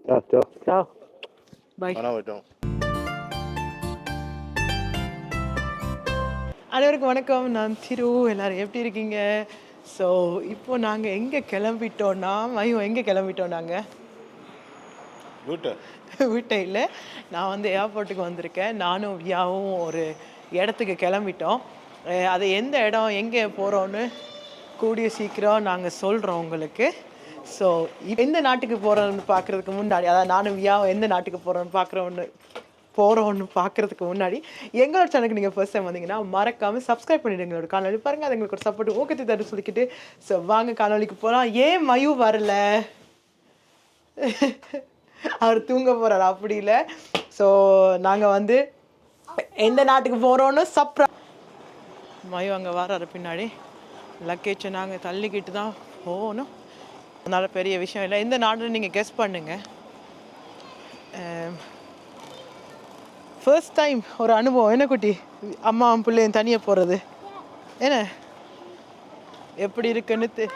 Ciao, ciao. Ciao. Bye. No, we don't. அனைவருக்கும் வணக்கம். நான் திரு. எல்லாரும் எப்படி இருக்கீங்க? ஸோ இப்போ நாங்கள் எங்கே கிளம்பிட்டோன்னா எங்கே கிளம்பிட்டோம் நாங்கள் வீட்டை இல்லை, நான் வந்து ஏர்போர்ட்டுக்கு வந்திருக்கேன். நானும் வியாவும் ஒரு இடத்துக்கு கிளம்பிட்டோம். அது எந்த இடம், எங்கே போகிறோன்னு கூடிய சீக்கிரம் நாங்கள் சொல்கிறோம் உங்களுக்கு. ஸோ எந்த நாட்டுக்கு போகிறோன்னு பார்க்குறதுக்கு முன்னாடி, அதாவது நானும் வியாவும் எந்த நாட்டுக்கு போகிறோன்னு பார்க்குறதுக்கு முன்னாடி எங்களோட சேனலுக்கு நீங்கள் ஃபர்ஸ்ட் டைம் வந்தீங்கன்னா மறக்காமல் சப்ஸ்கிரைப் பண்ணிவிடுங்க. எங்களோட காணொலி பாருங்கள், அது எங்களுக்கு ஒரு சப்போர்ட் ஊக்கத்தை தட்டு சொல்லிக்கிட்டு. ஸோ வாங்க காணொலிக்கு போகலாம். ஏன் மயூ வரல? அவர் தூங்க போகிறார், அப்படி இல்லை. ஸோ நாங்கள் வந்து எந்த நாட்டுக்கு போகிறோன்னு மயூ அங்கே வர்றாரு பின்னாடி. லக்கேஜை நாங்கள் தள்ளிக்கிட்டு தான் போகணும். அதனால் பெரிய விஷயம் இல்லை. எந்த நாடுன்னு நீங்கள் கெஸ் பண்ணுங்கள். ஃபர்ஸ்ட் டைம் ஒரு அனுபவம் என்ன குட்டி, அம்மா பிள்ளையும் தனியாக போகிறது என்ன எப்படி இருக்குன்னு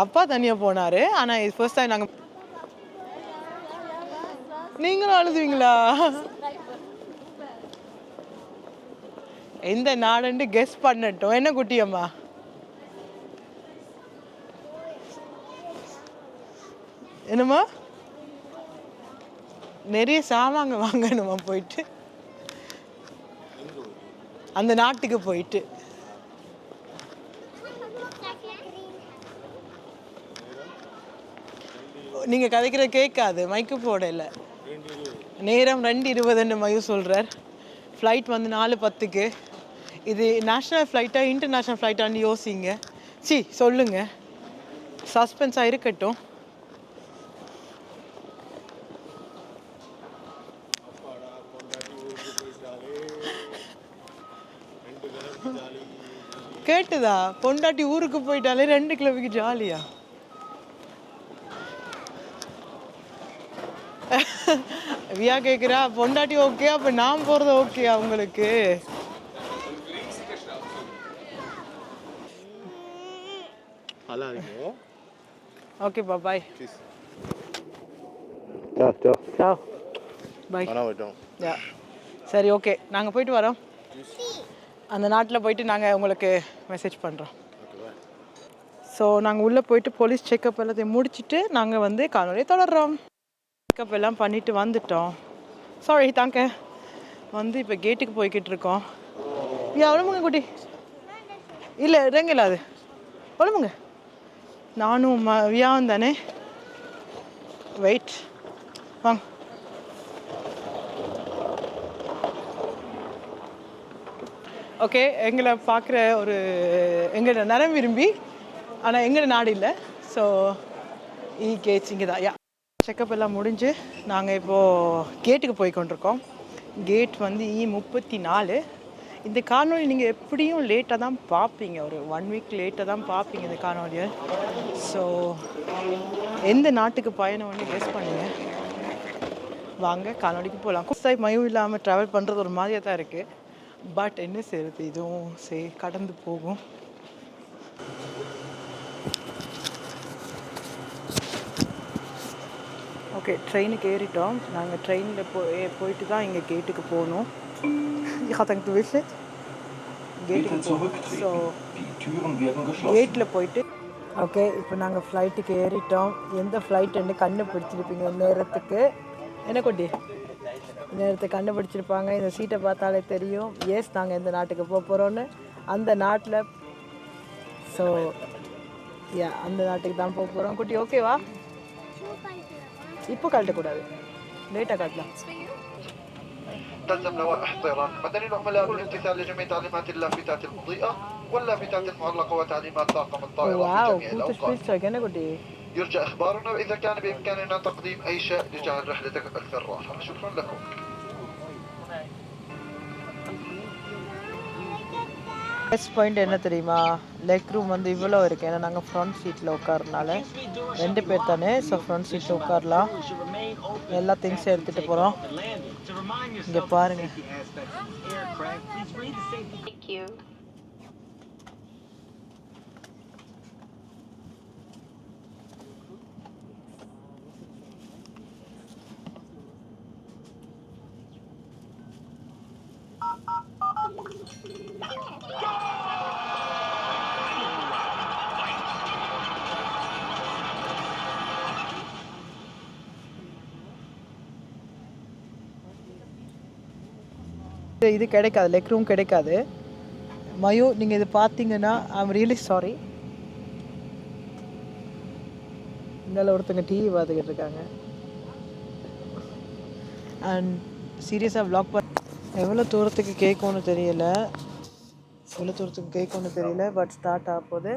அப்பா தனியாக போனார். ஆனால் இது ஃபர்ஸ்ட் டைம் நாங்கள். நீங்களும் அழுதுவீங்களா? எந்த நாடுன்னு கெஸ் பண்ணட்டும் என்ன குட்டி அம்மா? என்னம்மா? நிறைய சாமாங்க வாங்கணுமா போயிட்டு, அந்த நாட்டுக்கு போயிட்டு. நீங்க கதைக்கிற கேட்காது, மைக்கு போடல. நேரம் 2:20 மயூ சொல்றார். ஃப்ளைட் வந்து 4:10. இது நேஷ்னல் ஃப்ளைட்டா இன்டர்நேஷ்னல் ஃப்ளைட்டான்னு யோசிங்க. சொல்லுங்க, சஸ்பென்ஸாக இருக்கட்டும். கேட்டுதா? பொண்டாட்டி ஊருக்கு போயிட்டாலே 2 கிலோவுக்கு ஜாலியா? வியா கேட்குறா பொண்டாட்டி ஓகே, அப்போ நான் போகிறது ஓகேயா உங்களுக்கு? ஓகேப்பா, பாய். Ciao. Bye. No, we don't. சரி, ஓகே, நாங்கள் போயிட்டு வரோம். அந்த நாட்டில் போயிட்டு நாங்கள் உங்களுக்கு மெசேஜ் பண்ணுறோம். ஸோ நாங்கள் உள்ளே போயிட்டு போலீஸ் செக்கப் எல்லாத்தையும் முடிச்சுட்டு நாங்கள் வந்து காணொலியை தொடர்றோம். செக்கப் எல்லாம் பண்ணிவிட்டு வந்துட்டோம். சாரி தாங்க வந்து இப்போ கேட்டுக்கு போய்கிட்டு இருக்கோம். ஒழுமுங்க குட்டி, இல்லை இறங்கல, அது ஒழுமுங்க. நானும் வியாவும் தானே. வெயிட், வாங்க. ஓகே, எங்களை பார்க்குற ஒரு எங்களோட நரம் விரும்பி, ஆனால் எங்களோட நாடு இல்லை. ஸோ இங்கே தான் செக்கப் எல்லாம் முடிஞ்சு நாங்கள் இப்போது கேட்டுக்கு போய் கொண்டிருக்கோம். கேட் வந்து E34. இந்த காணொலி நீங்கள் எப்படியும் லேட்டாக தான் பார்ப்பீங்க, ஒரு 1 வீக் லேட்டாக தான் பார்ப்பீங்க இந்த காணொலியை. ஸோ எந்த நாட்டுக்கு பயணம்னு கெஸ் பண்ணுங்க. வாங்க காணொலிக்கு போகலாம். குஸ்தாய் மயம் இல்லாமல் ட்ராவல் பண்ணுறது ஒரு மாதிரியாக தான் இருக்குது. பட் என்ன செய்கிறது, இதுவும் கடந்து போகும். ஓகே, ட்ரெயினுக்கு ஏறிட்டோம். நாங்கள் ட்ரெயினில் போயிட்டு தான் இங்கே கேட்டுக்கு போகணும். ஸோ கேட்டில் போயிட்டு ஓகே, இப்போ நாங்கள் ஃப்ளைட்டுக்கு ஏறிட்டோம். எந்த ஃப்ளைட்டுன்னு கண்டுபிடிச்சிருப்பீங்க நேரத்துக்கு. என்ன கொட்டி நேரத்தை கண்டுபிடிச்சிருப்பாங்க. இந்த சீட்டை பார்த்தாலே தெரியும். நாங்கள் எந்த நாட்டுக்கு போகிறோன்னு. அந்த நாட்டில் ஸோ அந்த நாட்டுக்கு தான் போகிறோம் குட்டி. ஓகேவா? இப்போ கழட்டக்கூடாது, லேட்டாக கழட்டலாம். تلزم لوائح الطيران مدني العملاء بالامتثال لجميع تعليمات اللافتات المضيئة واللافتات المعلقة وتعليمات طاقم الطائرة في جميع الأوقات. يرجى إخبارنا إذا كان بإمكاننا تقديم أي شيء لجعل رحلتك أكثر راحة. شكرا لكم. பெஸ்ட் பாயிண்ட் என்ன தெரியுமா, லெக் ரூம் வந்து இவ்வளோ இருக்குது. ஏன்னா நாங்கள் ஃப்ரண்ட் சீட்டில் உட்காரனால 2 பேர் தானே. ஸோ ஃப்ரண்ட் சீட்டில் உட்காரலாம். எல்லா திங்ஸும் எடுத்துகிட்டு போகிறோம். இங்கே பாருங்கள். இது கிடைக்காது, லெக் ரூம் கிடைக்காது. மயூ, நீங்கள் இது பார்த்தீங்கன்னா ஐம் ரியலி சாரி. இந்தால ஒருத்தங்க டிவி பார்த்துக்கிட்டு இருக்காங்க. அண்ட் சீரியஸாக வ்ளாக் எவ்வளோ தூரத்துக்கு கேட்கும்னு தெரியல, பட் ஸ்டார்ட் ஆக போகுது.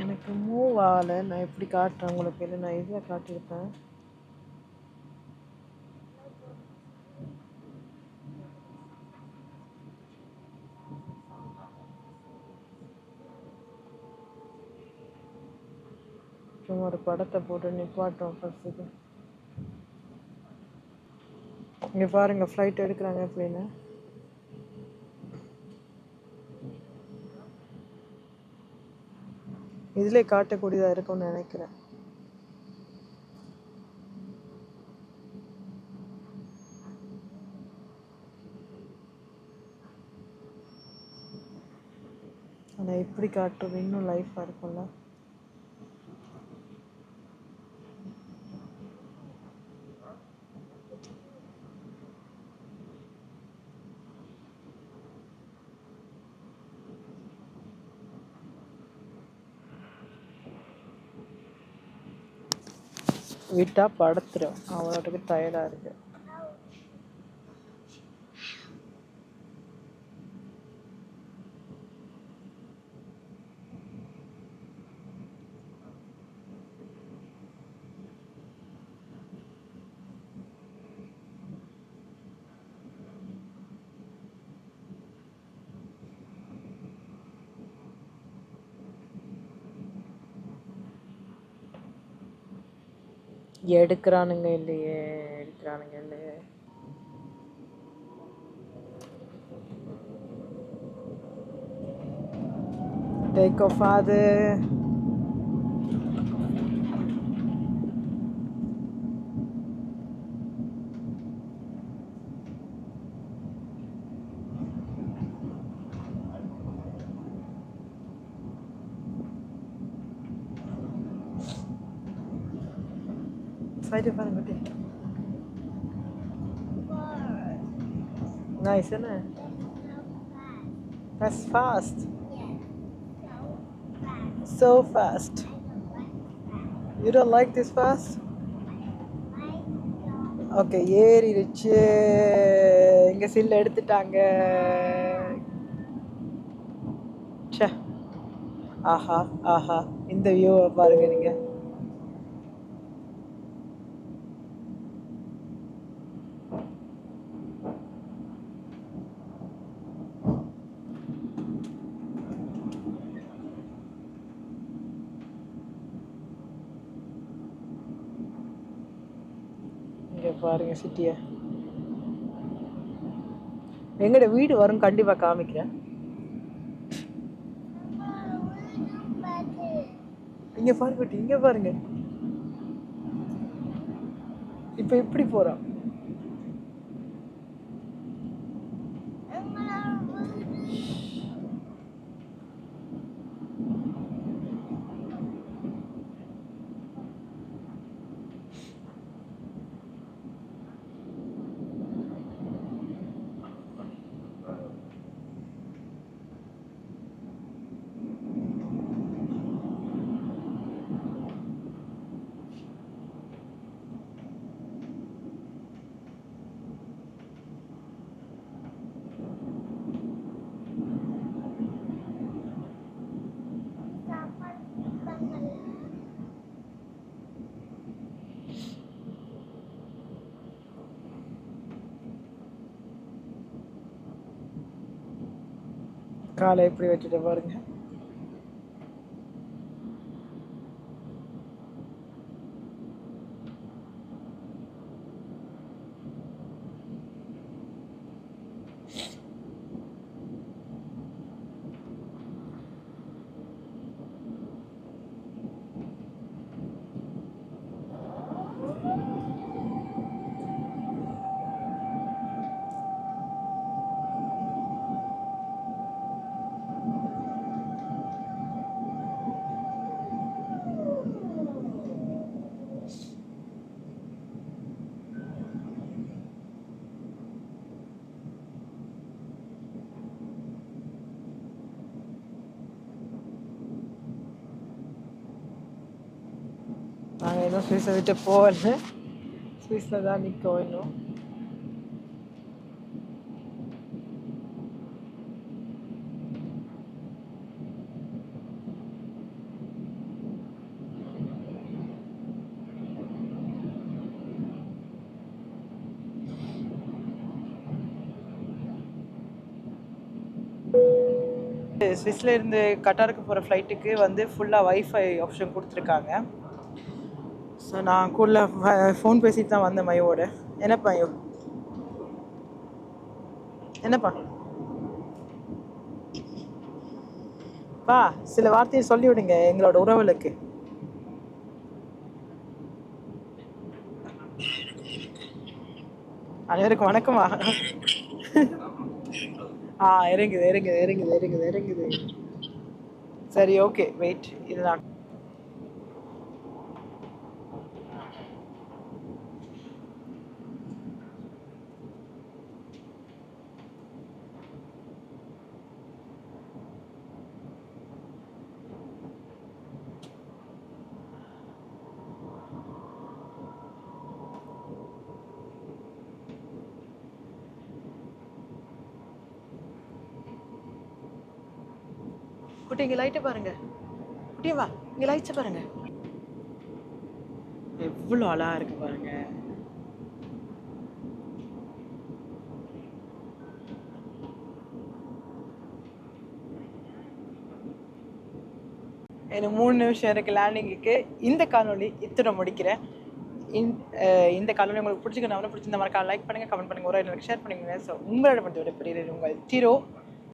எனக்கு மூவ் ஆகலை. நான் எப்படி காட்டுறேன் உங்களுக்கு, இல்லை நான் இதில் காட்டியிருப்பேன். சும்மா ஒரு படத்தை போட்டு நிப்பாட்டோம் ஃபஸ்ட்டுக்கு. இங்கே பாருங்கள் ஃப்ளைட் எடுக்கிறாங்க அப்படின்னு. இதிலே காட்டக்கூடியதாக இருக்கும்னு நினைக்கிறேன். ஆனால் எப்படி காட்டுறது இன்னும் லைஃபாக இருக்கும்ல. விட்டா படுத்துரும், அவளோட்டுக்கு டயர்டாக இருக்கு. எடுக்கிறானுங்க இல்லையே. டேக் ஆஃப் ஆகுது. ஃப்ளைட்டு பாருங்க குட்டி. Nice, isn't it? That's fast. So fast. You don't like this fast? Okay, ஏறிடுச்சு. இங்கே சில்ல எடுத்துட்டாங்க. ச்சே, ஆஹா ஆஹா, இந்த வியூவை பாருங்க நீங்கள். இங்கே பாருங்க சிட்டியை. எங்கட வீடு வரும், கண்டிப்பாக காமிக்கிறேன். இங்கே பாருங்க, இங்கே பாருங்க. இப்போ எப்படி போகிறோம்? காலை எப்படி வச்சுட்டு பாருங்க. நாங்கள் இன்னும் ஸ்விஸை விட்டு போகல, ஸ்விஸில் தான் நிற்கோம் இன்னும். ஸ்விஸ்ல இருந்து கட்டாருக்கு போகிற ஃப்ளைட்டுக்கு வந்து ஃபுல்லாக வைஃபை ஆப்ஷன் கொடுத்துருக்காங்க. ஸோ நான் கூட ஃபோன் பேசிட்டு தான் வந்தேன் மையோட. என்னப்பா ஐயோ, என்னப்பா பா, சில வார்த்தையை சொல்லி விடுங்க எங்களோட உறவுகளுக்கு. அனைவருக்கும் வணக்கமா. இறங்குது இறங்குது இறங்குது இறங்குது இறங்குது. சரி, ஓகே, வெயிட். இது நான் குட்டி இங்கே லைட்டை பாருங்க. குட்டியே வா, இங்கே லைட்ஸை பாருங்க, எவ்வளோ அழகா இருக்கு பாருங்க. எனக்கு 3 நிமிஷம் இருக்குது லேண்டிங்குக்கு. இந்த காணொலி இத்தனை முடிக்கிறேன். இந்த காணொலி உங்களுக்கு பிடிச்சிருந்தா பிடிச்சிருந்த மாதிரி லைக் பண்ணுங்கள், கமெண்ட் பண்ணுங்கள், ஒரு எனக்கு ஷேர் பண்ணுங்க. ஸோ உங்களோட மட்டும் விட பெரிய உங்கள் தீரோ.